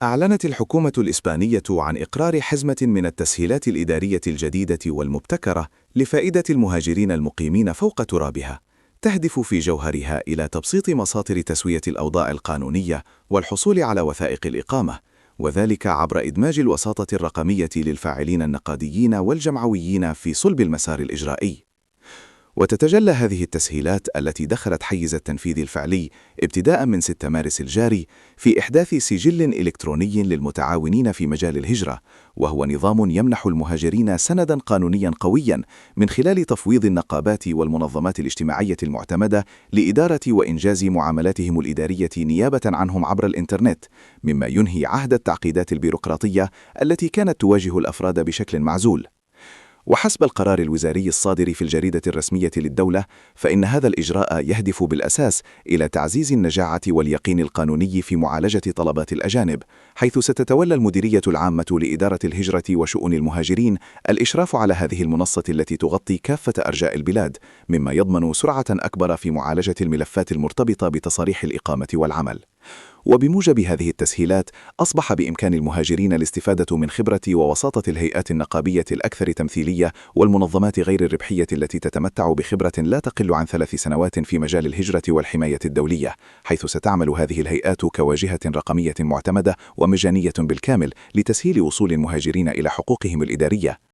أعلنت الحكومة الإسبانية عن إقرار حزمة من التسهيلات الإدارية الجديدة والمبتكرة لفائدة المهاجرين المقيمين فوق ترابها، تهدف في جوهرها إلى تبسيط مساطر تسوية الأوضاع القانونية والحصول على وثائق الإقامة، وذلك عبر إدماج الوساطة الرقمية للفاعلين النقاديين والجمعويين في صلب المسار الإجرائي. وتتجلى هذه التسهيلات التي دخلت حيز التنفيذ الفعلي ابتداء من 6 مارس الجاري في إحداث سجل إلكتروني للمتعاونين في مجال الهجرة، وهو نظام يمنح المهاجرين سنداً قانونياً قوياً من خلال تفويض النقابات والمنظمات الاجتماعية المعتمدة لإدارة وإنجاز معاملاتهم الإدارية نيابة عنهم عبر الإنترنت، مما ينهي عهد التعقيدات البيروقراطية التي كانت تواجه الأفراد بشكل معزول. وحسب القرار الوزاري الصادر في الجريدة الرسمية للدولة، فإن هذا الإجراء يهدف بالأساس إلى تعزيز النجاعة واليقين القانوني في معالجة طلبات الأجانب، حيث ستتولى المديرية العامة لإدارة الهجرة وشؤون المهاجرين الإشراف على هذه المنصة التي تغطي كافة أرجاء البلاد، مما يضمن سرعة أكبر في معالجة الملفات المرتبطة بتصاريح الإقامة والعمل. وبموجب هذه التسهيلات، أصبح بإمكان المهاجرين الاستفادة من خبرة ووساطة الهيئات النقابية الأكثر تمثيلية والمنظمات غير الربحية التي تتمتع بخبرة لا تقل عن 3 سنوات في مجال الهجرة والحماية الدولية، حيث ستعمل هذه الهيئات كواجهة رقمية معتمدة ومجانية بالكامل لتسهيل وصول المهاجرين إلى حقوقهم الإدارية.